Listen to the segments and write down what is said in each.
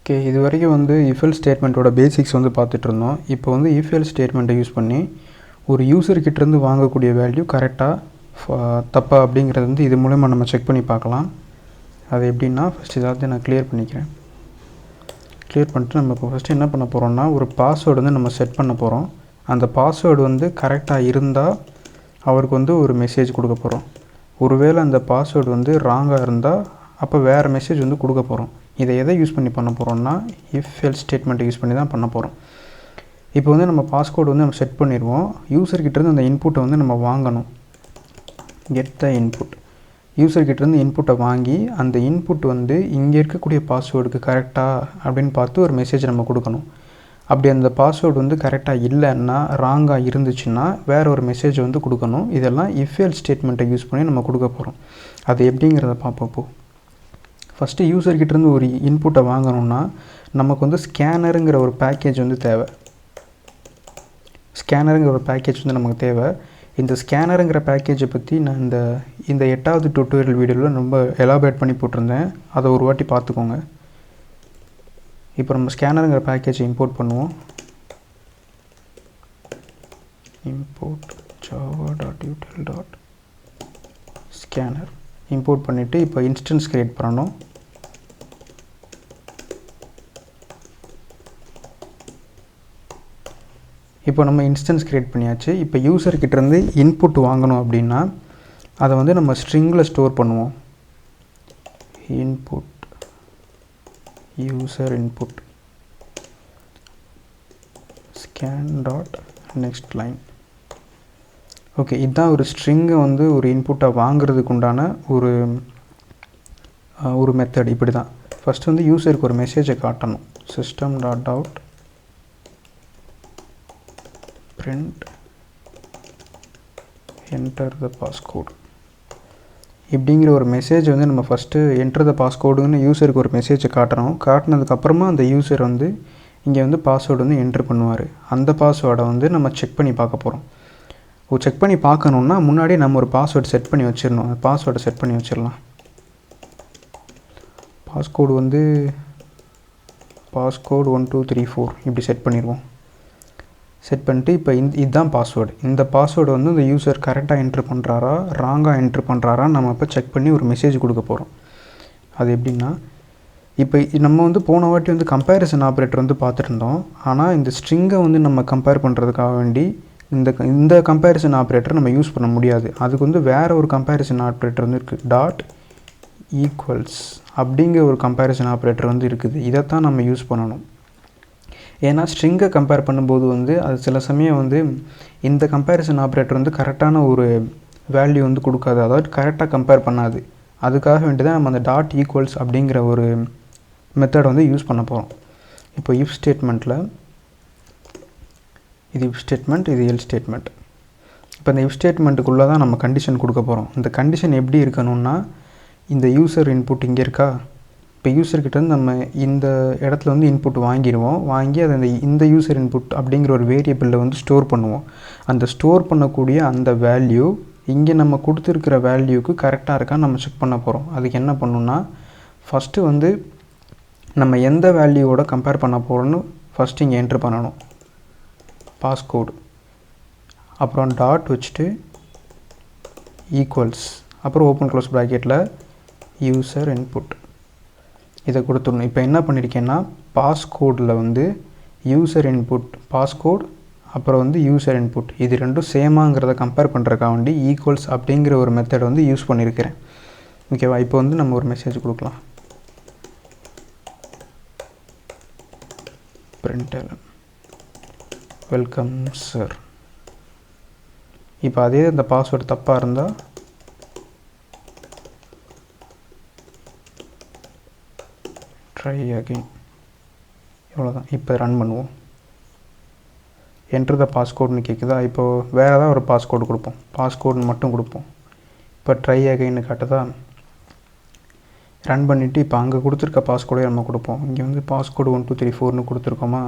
Okay, இது வரைக்கும் வந்து இஃப் எல்ஸ் ஸ்டேட்மெண்ட்டோட பேசிக்ஸ் வந்து பார்த்துட்டு இருந்தோம். இப்போ வந்து இஃப் எல்ஸ் ஸ்டேட்மெண்ட்டை யூஸ் பண்ணி ஒரு யூசர்கிட்டேருந்து வாங்கக்கூடிய வேல்யூ கரெக்டாக தப்பா அப்படிங்கிறது வந்து இது மூலமா நம்ம செக் பண்ணி பார்க்கலாம். அது எப்படின்னா, ஃபஸ்ட் இதாவது நான் கிளியர் பண்ணிக்கிறேன். கிளியர் பண்ணிட்டு நம்ம இப்போ ஃபஸ்ட்டு என்ன பண்ண போகிறோம்னா, ஒரு பாஸ்வேர்டு வந்து நம்ம செட் பண்ண போகிறோம். அந்த பாஸ்வேர்டு வந்து கரெக்டாக இருந்தால் அவருக்கு வந்து ஒரு மெசேஜ் கொடுக்க போகிறோம். ஒருவேளை அந்த பாஸ்வேர்டு வந்து ராங்காக இருந்தால் அப்போ வேறு மெசேஜ் வந்து கொடுக்க போகிறோம். இதை எதை யூஸ் பண்ணி பண்ண போகிறோம்னா, இஃப் எல்ஸ் ஸ்டேட்மெண்ட்டை யூஸ் பண்ணி தான் பண்ண போகிறோம். இப்போ வந்து நம்ம பாஸ்வேர்டு வந்து நம்ம செட் பண்ணிடுவோம். யூசர்கிட்டேருந்து அந்த இன்புட்டை வந்து நம்ம வாங்கணும். Get the input. யூசர்கிட்டேருந்து இன்புட்டை வாங்கி அந்த இன்புட் வந்து இங்கே இருக்கக்கூடிய பாஸ்வேர்டுக்கு கரெக்டாக அப்படின்னு பார்த்து ஒரு மெசேஜ் நம்ம கொடுக்கணும். அப்படி அந்த பாஸ்வேர்டு வந்து கரெக்டாக இல்லைன்னா, ராங்காக இருந்துச்சுன்னா வேறு ஒரு மெசேஜ் வந்து கொடுக்கணும். இதெல்லாம் இஃப் எல்ஸ் ஸ்டேட்மெண்ட்டை யூஸ் பண்ணி நம்ம கொடுக்க போகிறோம். அது எப்படிங்கிறத பார்ப்போம். ஃபஸ்ட்டு யூசர்கிட்டேருந்து ஒரு இன்புட்டை வாங்கணும்னா நமக்கு வந்து ஸ்கேனருங்கிற ஒரு பேக்கேஜ் வந்து தேவை. ஸ்கேனருங்கிற ஒரு பேக்கேஜ் வந்து நமக்கு தேவை. இந்த ஸ்கேனருங்கிற பேக்கேஜை பற்றி நான் இந்த 8வது டியூட்டோரியல் வீடியோவில் ரொம்ப எலாபரேட் பண்ணி போட்டிருந்தேன். அதை ஒரு வாட்டி பார்த்துக்கோங்க. இப்போ நம்ம ஸ்கேனருங்கிற பேக்கேஜை இம்போர்ட் பண்ணுவோம். இம்போர்ட் java.util.scanner இம்போர்ட் பண்ணிவிட்டு இப்போ இன்ஸ்டன்ஸ் க்ரியேட் பண்ணணும். இப்போ நம்ம இன்ஸ்டன்ஸ் க்ரியேட் பண்ணியாச்சு. இப்போ யூசர்கிட்டேருந்து இன்புட் வாங்கணும் அப்படின்னா அதை வந்து நம்ம ஸ்ட்ரிங்கில் ஸ்டோர் பண்ணுவோம். Input user input scan dot next line. Okay, இதுதான் ஒரு ஸ்ட்ரிங்கை வந்து ஒரு இன்புட்டாக வாங்குறதுக்கு உண்டான ஒரு மெத்தட். இப்படி தான் ஃபஸ்ட்டு வந்து யூசருக்கு ஒரு மெசேஜை காட்டணும். System dot out print enter the passcode இப்படிங்கிற ஒரு மெசேஜ் வந்து நம்ம ஃபஸ்ட்டு enter the passcodeன்னு யூசருக்கு ஒரு மெசேஜை காட்டணும். காட்டினதுக்கப்புறமா அந்த யூசர் வந்து இங்கே வந்து பாஸ்வேர்டு வந்து என்ட்ரு பண்ணுவார். அந்த பாஸ்வேர்டை வந்து நம்ம செக் பண்ணி பார்க்க போகிறோம். செக் பண்ணி பார்க்கணுன்னா முன்னாடி நம்ம ஒரு பாஸ்வேர்டு செட் பண்ணி வச்சிடணும். அந்த பாஸ்வேர்டை செட் பண்ணி வச்சிடலாம். பாஸ்கோடு வந்து பாஸ்கோடு 1234 இப்படி செட் பண்ணிடுவோம். செட் பண்ணிட்டு இப்போ இதுதான் பாஸ்வேர்டு. இந்த பாஸ்வேர்டு வந்து இந்த யூசர் கரெக்டாக என்ட்ரு பண்ணுறாரா ராங்காக என்ட்ரு பண்ணுறாரா நம்ம இப்போ செக் பண்ணி ஒரு மெசேஜ் கொடுக்க போகிறோம். அது எப்படின்னா, இப்போ நம்ம வந்து போன வாட்டி வந்து கம்பேரிசன் ஆப்ரேட்டர் வந்து பார்த்துட்டு இருந்தோம். ஆனால் இந்த ஸ்ட்ரிங்கை வந்து நம்ம கம்பேர் பண்ணுறதுக்காக வேண்டி இந்த கம்பேரிசன் ஆப்ரேட்டர் நம்ம யூஸ் பண்ண முடியாது. அதுக்கு வந்து வேறு ஒரு கம்பேரிசன் ஆப்ரேட்டர் வந்து இருக்குது. டாட் ஈக்குவல்ஸ் அப்படிங்கிற ஒரு கம்பேரிசன் ஆப்ரேட்டர் வந்து இருக்குது. இதைத்தான் நம்ம யூஸ் பண்ணணும். ஏன்னா ஸ்ட்ரிங்கை கம்பேர் பண்ணும்போது வந்து அது சில சமயம் வந்து இந்த கம்பேரிசன் ஆப்ரேட்டர் வந்து கரெக்டான ஒரு வேல்யூ வந்து கொடுக்காது. அதாவது கரெக்டாக கம்பேர் பண்ணாது. அதுக்காக வேண்டி தான் நம்ம அந்த டாட் ஈக்குவல்ஸ் அப்படிங்கிற ஒரு மெத்தடை வந்து யூஸ் பண்ண போகிறோம். இப்போ இஃப் ஸ்டேட்மெண்ட்டில் இது இஃப் ஸ்டேட்மெண்ட், இது எல் ஸ்டேட்மெண்ட். இப்போ இந்த இஃப் ஸ்டேட்மெண்ட்டுக்குள்ளே தான் நம்ம கண்டிஷன் கொடுக்க போகிறோம். இந்த கண்டிஷன் எப்படி இருக்கணும்னா, இந்த யூசர் இன்புட் இங்கே இருக்கா. இப்போ யூசர்கிட்டேருந்து நம்ம இந்த இடத்துல வந்து இன்புட் வாங்கிடுவோம். வாங்கி அதை இந்த யூசர் இன்புட் அப்படிங்கிற ஒரு வேரியபிளில் வந்து ஸ்டோர் பண்ணுவோம். அந்த ஸ்டோர் பண்ணக்கூடிய அந்த வேல்யூ இங்கே நம்ம கொடுத்துருக்கிற வேல்யூக்கு கரெக்டாக இருக்கான்னு நம்ம செக் பண்ண போகிறோம். அதுக்கு என்ன பண்ணணும்னா, ஃபஸ்ட்டு வந்து நம்ம எந்த வேல்யூவோட கம்பேர் பண்ண போகிறோன்னு ஃபஸ்ட்டு இங்கே என்ட்ரு பண்ணணும். பாஸ்கோடு, அப்புறம் டாட் வச்சுட்டு ஈக்குவல்ஸ், அப்புறம் ஓப்பன் க்ளோஸ் ப்ராக்கெட்டில் யூசர் இன்புட் இதை கொடுத்துடணும். இப்போ என்ன பண்ணியிருக்கேன்னா, பாஸ்கோடில் வந்து யூசர் இன்புட் பாஸ்கோட் அப்புறம் வந்து யூசர் இன்புட் இது ரெண்டும் சேமாங்கிறத கம்பேர் பண்ணுறதுக்காக வேண்டி ஈக்குவல்ஸ் அப்படிங்கிற ஒரு மெத்தட் வந்து யூஸ் பண்ணியிருக்கிறேன். ஓகேவா? இப்போ வந்து நம்ம ஒரு மெசேஜ் கொடுக்கலாம். println welcome sir. இப்போ அதே இந்த பாஸ்வேர்டு தப்பாக இருந்தால் ட்ரை அகெயின். இவ்வளோதான். இப்போ ரன் பண்ணுவோம். என்ட்ரு த பாஸ்கோடுன்னு கேட்குதா. இப்போது வேறு ஏதாவது ஒரு பாஸ்கோடு கொடுப்போம். பாஸ்கோடுன்னு மட்டும் கொடுப்போம். இப்போ ட்ரை அகெயின்னு காட்டுதா. ரன் பண்ணிவிட்டு இப்போ அங்கே கொடுத்துருக்க பாஸ்கோடே நம்ம கொடுப்போம். இங்கே வந்து பாஸ்கோடு 1234ன்னு கொடுத்துருக்கோமா.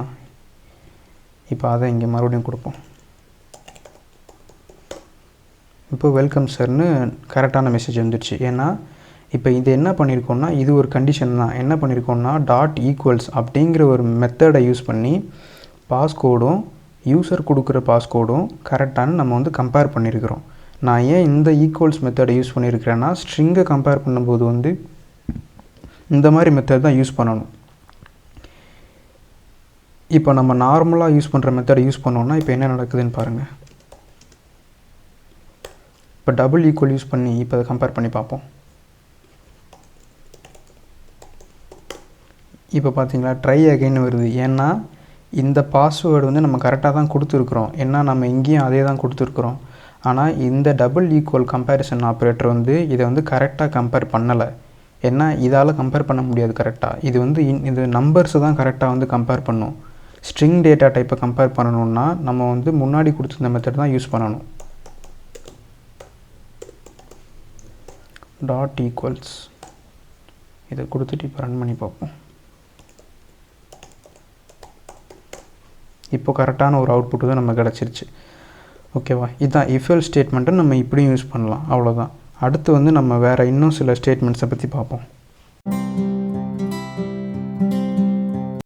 இப்போ அதை இங்கே மறுபடியும் கொடுப்போம். இப்போ வெல்கம் சார்னு கரெக்டான மெசேஜ் வந்துடுச்சு. ஏன்னா இப்போ இது என்ன பண்ணியிருக்கோம்னா இது ஒரு கண்டிஷன் தான். என்ன பண்ணியிருக்கோம்னா டாட் ஈக்குவல்ஸ் அப்படிங்கிற ஒரு மெத்தடை யூஸ் பண்ணி பாஸ்கோடும் யூசர் கொடுக்குற பாஸ்கோடும் கரெக்டானு நம்ம வந்து கம்பேர் பண்ணியிருக்கிறோம். நான் ஏன் இந்த ஈக்குவல்ஸ் மெத்தடை யூஸ் பண்ணியிருக்கிறேன்னா ஸ்ட்ரிங்கை கம்பேர் பண்ணும்போது வந்து இந்த மாதிரி மெத்தட் தான் யூஸ் பண்ணணும். இப்போ நம்ம நார்மலாக யூஸ் பண்ணுற மெத்தடை யூஸ் பண்ணோன்னா இப்போ என்ன நடக்குதுன்னு பாருங்கள். இப்போ டபுள் ஈக்குவல் யூஸ் பண்ணி இப்போ அதை கம்பேர் பண்ணி பார்ப்போம். இப்போ பார்த்தீங்களா ட்ரை அகைன் வருது. ஏன்னா இந்த பாஸ்வேர்டு வந்து நம்ம கரெக்டாக தான் கொடுத்துருக்குறோம். ஏன்னா நம்ம இங்கேயும் அதே தான் கொடுத்துருக்குறோம். ஆனால் இந்த டபுள் ஈக்குவல் கம்பேரிசன் ஆப்ரேட்டர் வந்து இதை வந்து கரெக்டாக கம்பேர் பண்ணலை. ஏன்னா இதால் கம்பேர் பண்ண முடியாது கரெக்டாக. இது வந்து இது நம்பர்ஸை தான் கரெக்டாக வந்து கம்பேர் பண்ணும். ஸ்ட்ரிங் டேட்டா டைப்பை கம்பேர் பண்ணணுன்னா நம்ம வந்து முன்னாடி கொடுத்துருந்த மெத்தட் தான் யூஸ் பண்ணணும். டாட் ஈக்குவல்ஸ் இதை கொடுத்துட்டு இப்போ ரன் பண்ணி பார்ப்போம். இப்போ கரெக்டான ஒரு அவுட்புட்டு தான் நம்ம கிடச்சிருச்சு. ஓகேவா? இதுதான் இஃப்எல்ஸ் ஸ்டேட்மெண்ட்டை நம்ம இப்படியும் யூஸ் பண்ணலாம். அவ்வளோதான். அடுத்து வந்து நம்ம வேறு இன்னும் சில ஸ்டேட்மெண்ட்ஸை பற்றி பார்ப்போம்.